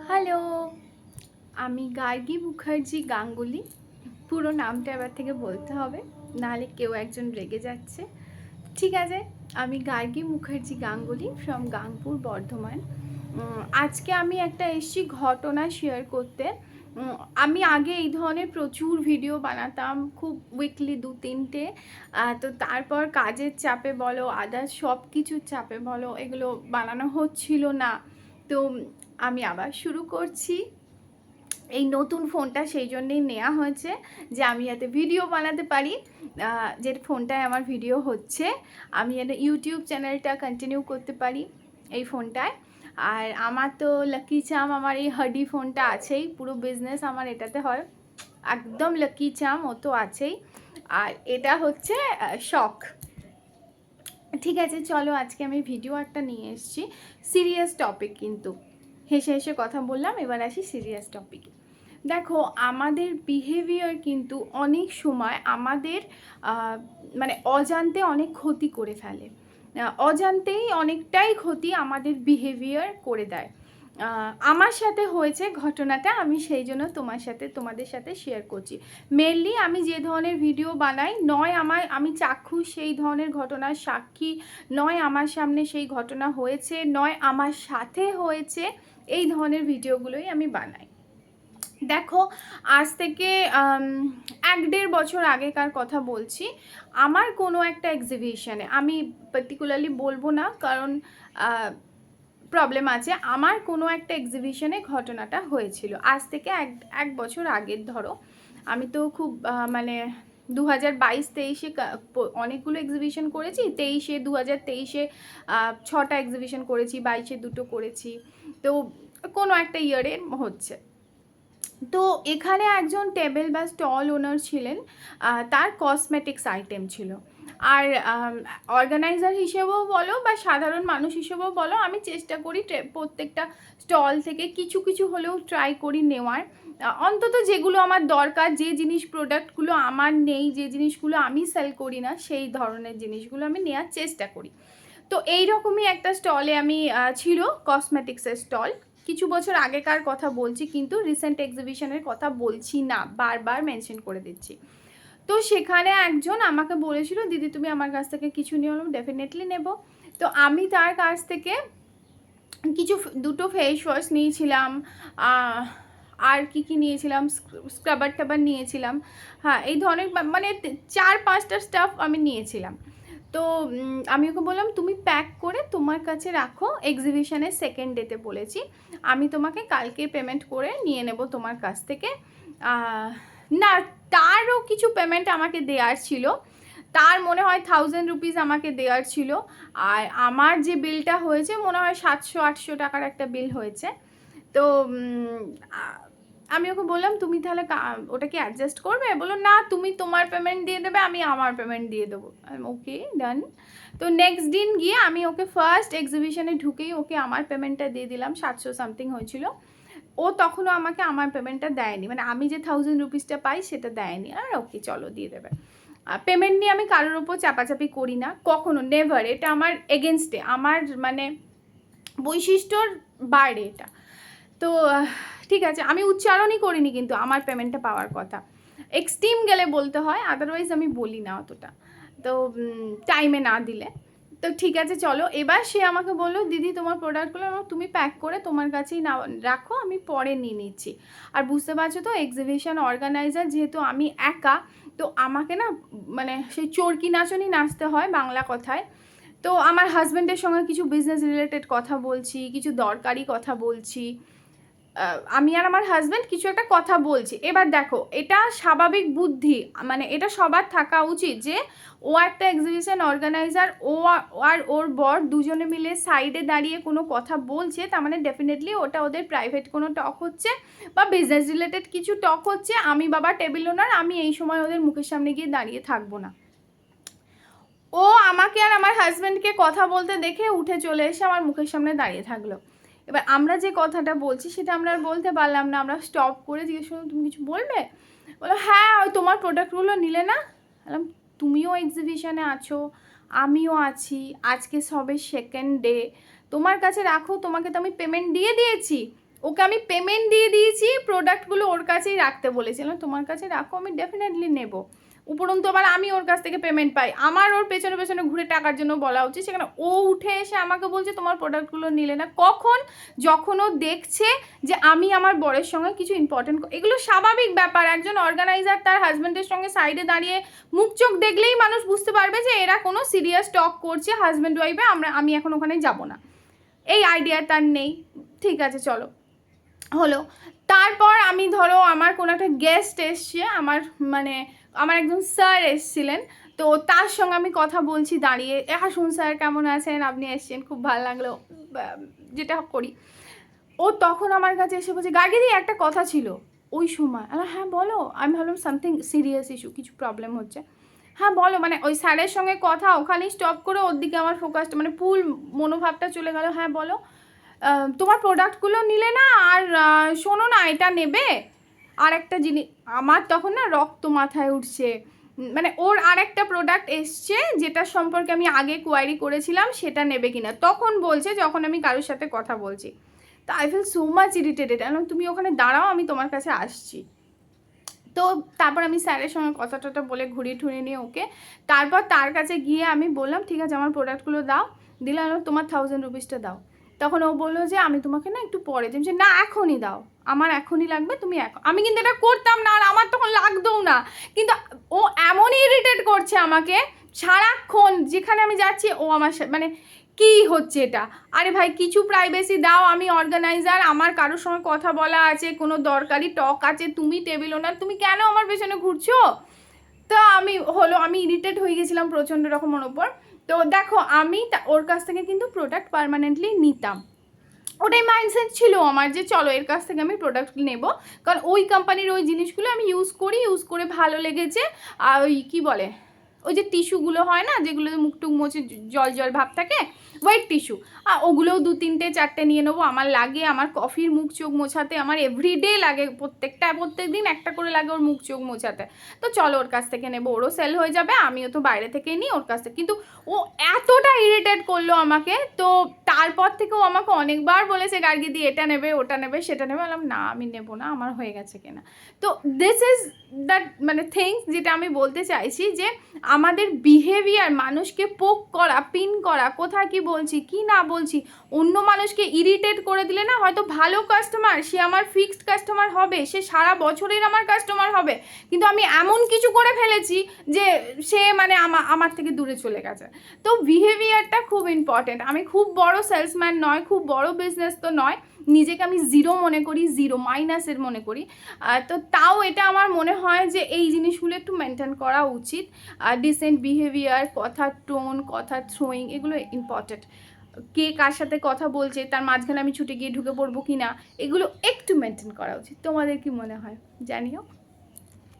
Hello, আমি গার্গী মুখার্জি গাঙ্গুলি। পুরো নামটা এবার থেকে বলতে হবে, নাহলে কেউ একজন রেগে যাচ্ছে। ঠিক আছে, আমি গার্গী মুখার্জি গাঙ্গুলি ফ্রম গাংপুর, বর্ধমান। আজকে আমি একটা এসছি ঘটনা শেয়ার করতে। আমি আগে এই ধরনের প্রচুর ভিডিও বানাতাম, খুব উইকলি 2-3টে। তো তারপর কাজের চাপে বলো, আদার্স সব কিছুর চাপে বলো, এগুলো বানানো হচ্ছিল না। তো আমি আবার শুরু করছি। এই নতুন ফোনটা সেই জন্যেই নেওয়া হয়েছে যে আমি যাতে ভিডিও বানাতে পারি। যে ফোনটায় আমার ভিডিও হচ্ছে, আমি যেন ইউটিউব চ্যানেলটা কন্টিনিউ করতে পারি এই ফোনটায়। আর আমার তো লাকি চাম, আমার এই হাডি ফোনটা আছেই, পুরো বিজনেস আমার এটাতে হয়। একদম লাকি চাম, ও তো আছেই। আর এটা হচ্ছে শখ। ঠিক আছে, চলো আজকে আমি ভিডিও একটা নিয়ে এসেছি, সিরিয়াস টপিক। কিন্তু হেসে হেসে কথা বললাম, এবার আসি সিরিয়াস টপিকে। দেখো, আমাদের বিহেভিয়ার কিন্তু অনেক সময় আমাদের মানে অজান্তে অনেক ক্ষতি করে ফেলে। অজান্তেই অনেকটাই ক্ষতি আমাদের বিহেভিয়ার করে দেয়। আমার সাথে হয়েছে ঘটনাটা, আমি সেই জন্য তোমাদের সাথে শেয়ার করছি। মেনলি আমি যে ধরনের ভিডিও বানাই, নয় আমি চাক্ষুষ সেই ধরনের ঘটনার সাক্ষী, নয় আমার সামনে সেই ঘটনা হয়েছে, নয় আমার সাথে হয়েছে, এই ধরনের ভিডিওগুলোই আমি বানাই। দেখো, আজ থেকে 1-1.5 বছর আগেকার কথা বলছি। আমার কোনো একটা এক্সিবিশনে, আমি পার্টিকুলারলি বলবো না কারণ প্রবলেম আছে, আমার কোনো একটা এক্সিবিশনে ঘটনাটা হয়েছিল আজ থেকে এক বছর আগের। ধরো, আমি তো খুব মানে 2022-23-এ অনেকগুলো এক্সিবিশন করেছি। 2023-এ 6টা এক্সিবিশন করেছি, 22-এ 2টো করেছি। তো কোনো একটা ইয়ারে হচ্ছে। তো এখানে একজন টেবিল বা স্টল ওনার ছিলেন, তার কসমেটিক্স আইটেম ছিল। আর অর্গানাইজার হিসেবেও বলো বা সাধারণ মানুষ হিসেবেও বলো, আমি চেষ্টা করি প্রত্যেকটা স্টল থেকে কিছু কিছু হলেও ট্রাই করি নেওয়ার। অন্তত যেগুলো আমার দরকার, যে প্রোডাক্টগুলো আমার নেই, যে জিনিসগুলো আমি সেল করি না, সেই ধরনের জিনিসগুলো আমি নেওয়ার চেষ্টা করি। তো এইরকমই একটা স্টলে আমি ছিল, কসমেটিক্সের স্টল। কিছু বছর আগেকার কথা বলছি, কিন্তু রিসেন্ট এক্সিবিশনের কথা বলছি না, বারবার মেনশন করে দিচ্ছি। তো সেখানে একজন আমাকে বলেছিল, দিদি তুমি আমার কাছ থেকে কিছু নিয়ে, ডেফিনেটলি নেব। তো আমি তার কাছ থেকে দুটো ফেস ওয়াশ নিয়েছিলাম, আর কি নিয়েছিলাম, স্ক্রাবার নিয়েছিলাম। হ্যাঁ, এই ধরনের মানে 4-5টা স্টাফ আমি নিয়েছিলাম। তো আমি ওকে বললাম, তুমি প্যাক করে তোমার কাছে রাখো, এক্সিবিশনের সেকেন্ড ডেতে বলেছি, আমি তোমাকে কালকে পেমেন্ট করে নিয়ে নেব তোমার কাছ থেকে। না, তারও কিছু পেমেন্ট আমাকে দেওয়ার ছিল, তার মনে হয় 1000 রুপিস আমাকে দেওয়ার ছিল। আর আমার যে বিলটা হয়েছে মনে হয় 700-800 টাকার একটা বিল হয়েছে। তো আমি ওকে বললাম, তুমি তাহলে ওটা কি অ্যাডজাস্ট করবে? বললো, না তুমি তোমার পেমেন্ট দিয়ে দেবে, আমি আমার পেমেন্ট দিয়ে দেবো। ওকে, ডান। তো নেক্সট দিন গিয়ে আমি ওকে ফার্স্ট এক্সিবিশনে ঢুকেই ওকে আমার পেমেন্টটা দিয়ে দিলাম, 700 সামথিং হয়েছিল। ও তখনও আমাকে আমার পেমেন্টটা দেয়নি, মানে আমি যে 1000 রুপিসটা পাই সেটা দেয়নি। আর ওকে, চলো দিয়ে দেবে। পেমেন্ট নিয়ে আমি কারোর ওপর চাপাচাপি করি না কখনো, নেভার। এটা আমার এগেনস্টে, আমার মানে বৈশিষ্ট্যর বাইরে এটা। তো ঠিক আছে, আমি উচ্চারণই করিনি কিন্তু আমার পেমেন্টটা পাওয়ার কথা, এক্সট্রিম গেলে বলতে হয়, আদারওয়াইজ আমি বলি না অতটা। তো টাইমে না দিলে তো ঠিক আছে, চলো। এবার সে আমাকে বললো, দিদি তোমার প্রোডাক্টগুলো তুমি প্যাক করে তোমার কাছেই না রাখো, আমি পরে নিয়ে নিচ্ছি। আর বুঝতে পারছো তো, এক্সিবিশন অর্গানাইজার যেহেতু আমি একা, তো আমাকে না মানে সেই চরকি নাচনই নাচতে হয় বাংলা কথায়। তো আমার হাজব্যান্ডের সঙ্গে কিছু বিজনেস রিলেটেড কথা বলছি, কিছু দরকারি কথা বলছি, আমি আর আমার হাজব্যান্ড কিছু একটা কথা বলছি। এবার দেখো, এটা স্বাভাবিক বুদ্ধি, মানে এটা সবার থাকা উচিত যে ও একটা এক্সিবিশন অর্গানাইজার, আর ওর বর দুজনে মিলে সাইডে দাঁড়িয়ে কোনো কথা বলছে, তার মানে ডেফিনেটলি ওটা ওদের প্রাইভেট কোনো টক হচ্ছে বা বিজনেস রিলেটেড কিছু টক হচ্ছে। আমি বাবা টেবিল ওনার, আমি এই সময় ওদের মুখের সামনে গিয়ে দাঁড়িয়ে থাকবো না। ও আমাকে আর আমার হাজব্যান্ডকে কথা বলতে দেখে উঠে চলে এসে আমার মুখের সামনে দাঁড়িয়ে থাকলো। এবার আমরা যে কথাটা বলছি সেটা আমরা আর বলতে পারলাম না, আমরা স্টপ করে জিজ্ঞেস করলাম, তুমি কিছু বলবে? বলো, হ্যাঁ ওই তোমার প্রোডাক্টগুলো নিলে না? বললাম, তুমিও এক্সিবিশনে আছো, আমিও আছি, আজকে সবে সেকেন্ড ডে, তোমার কাছে রাখো, তোমাকে তো আমি পেমেন্ট দিয়ে দিয়েছি, ওকে আমি পেমেন্ট দিয়ে দিয়েছি, প্রোডাক্টগুলো ওর কাছেই রাখতে বলেছিলাম, তোমার কাছে রাখো, আমি ডেফিনেটলি নেবো। উপরন্তু আবার আমি ওর কাছ থেকে পেমেন্ট পাই, আমার ওর পেছনে পেছনে ঘুরে টাকার জন্য বলা উচিত? সেখানে ও উঠে এসে আমাকে বলছে তোমার প্রোডাক্টগুলো নিলে না। কখন? যখন ও দেখছে যে আমি আমার বরের সঙ্গে কিছু ইম্পর্টেন্ট, এগুলো স্বাভাবিক ব্যাপার। একজন অর্গানাইজার তার হাজব্যান্ডের সঙ্গে সাইডে দাঁড়িয়ে মুখ চোখ দেখলেই মানুষ বুঝতে পারবে যে এরা কোনো সিরিয়াস টক করছে হাজব্যান্ড ওয়াইফে, আমি এখন ওখানে যাব না। এই আইডিয়া তার নেই, ঠিক আছে চলো হলো। তারপর আমি ধরো আমার কোনো একটা গেস্ট এসছে, আমার একজন স্যার এসছিলেন, তো তার সঙ্গে আমি কথা বলছি দাঁড়িয়ে, শুন স্যার কেমন আছেন, আপনি এসছেন, খুব ভালো লাগলো, যেটা করি। ও তখন আমার কাছে এসে বলছে গার্গিদি একটা কথা ছিল। ওই সময় হ্যাঁ বলো। আমি ভাবলাম সামথিং সিরিয়াস ইস্যু, কিছু প্রবলেম হচ্ছে। হ্যাঁ বলো, ওই স্যারের সঙ্গে কথা ওখানেই স্টপ করে ওর দিকে আমার ফোকাসটা ফুল মনোভাবটা চলে গেল। হ্যাঁ বলো, তোমার প্রোডাক্টগুলো নিলে না, আর শোনো না, এটা নেবে। আর একটা জিনিস, আমার তখন না রক্ত মাথায় উঠছে, ওর আর একটা প্রোডাক্ট এসছে যেটা সম্পর্কে আমি আগে কোয়ারি করেছিলাম, সেটা নেবে কিনা। তখন বলছে যখন আমি কারোর সাথে কথা বলছি, তো I feel so much irritated. তুমি ওখানে দাঁড়াও, আমি তোমার কাছে আসছি। তো তারপর আমি স্যারের সঙ্গে কথা টথা বলে ঘুরিয়ে ঠুরিয়ে নিয়ে ওকে, তারপর তার কাছে গিয়ে আমি বললাম ঠিক আছে আমার প্রোডাক্টগুলো দাও, দিলাম তোমার 1000 রুপিসটা দাও। তখন ও বললো যে আমি তোমাকে না একটু পরে দিচ্ছি। না এখনই দাও, আমার এখনই লাগবে, তুমি এখন। আমি কিন্তু এটা করতাম না, আর আমার তখন লাগতোও না, কিন্তু ও এমনই ইরিটেট করছে আমাকে সারাক্ষণ, যেখানে আমি যাচ্ছি ও আমার কি হচ্ছে এটা? আরে ভাই কিছু প্রাইভেসি দাও, আমি অর্গানাইজার, আমার কারোর সঙ্গে কথা বলা আছে, কোনো দরকারি টক আছে, তুমি টেবিল ওনার, তুমি কেন আমার পেছনে ঘুরছো? তো আমি ইরিটেট হয়ে গেছিলাম প্রচণ্ড রকম ওর ওপর। তো দেখো আমি ওর কাছ থেকে কিন্তু প্রোডাক্ট পার্মানেন্টলি নিতাম, ওটাই মাইন্ডসেট ছিল আমার যে চলো এর কাছ থেকে আমি প্রোডাক্ট নেব, কারণ ওই কোম্পানির ওই জিনিসগুলো আমি ইউজ করে ভালো লেগেছে। আর ওই কী বলে, ওই যে টিস্যুগুলো হয় না যেগুলোতে মুখ টুক মোছে জল জল ভাব থাকে, হোয়াইট টিস্যু, ওগুলোও 2-3-4টে নিয়ে নেবো। আমার লাগে, আমার কফির মুখ চোখ মোছাতে আমার এভরিডে লাগে, প্রত্যেক দিন একটা করে লাগে ওর মুখ চোখ মোছাতে। তো চলো ওর কাছ থেকে নেবো, ওরও সেল হয়ে যাবে, আমিও তো বাইরে থেকে নিই ওর কাছ থেকে। কিন্তু ও এতটা ইরিটেট করলো আমাকে, তো তারপর থেকে ও আমাকে অনেকবার বলেছে গার্গিদি এটা নেবে, ওটা নেবে, সেটা নেবে। বললাম না আমি নেবো না, আমার হয়ে গেছে কেনা। তো দিস ইজ দ্যাট থিংস যেটা আমি বলতে চাইছি, যে আমাদের বিহেভিয়ার, মানুষকে পোক করা, পিন করা, কোথায় কি বলছি কি না বলছি, অন্য মানুষকে ইরিটেট করে দিলে না, হয়তো ভালো কাস্টমার, সে আমার ফিক্সড কাস্টমার হবে, সে সারা বছরের আমার কাস্টমার হবে, কিন্তু আমি এমন কিছু করে ফেলেছি যে সে আমার থেকে দূরে চলে গেছে। তো বিহেভিয়ারটা খুব ইম্পর্টেন্ট। আমি খুব বড় সেলসম্যান নয়, খুব বড় বিজনেস তো নয়, নিজেকে আমি জিরো মনে করি, জিরো মাইনাসের মনে করি। তো তাও এটা আমার মনে হয় যে এই জিনিসগুলো একটু মেনটেন করা উচিত। ডিসেন্ট বিহেভিয়ার, কথার টোন, কথার থ্রোয়িং, এগুলো ইম্পর্টেন্ট। কে কার সাথে কথা বলছে তার মাঝখানে আমি ছুটে গিয়ে ঢুকে পড়বো কি না, এগুলো একটু মেনটেন করা উচিত। তোমাদের কি মনে হয় জানিও।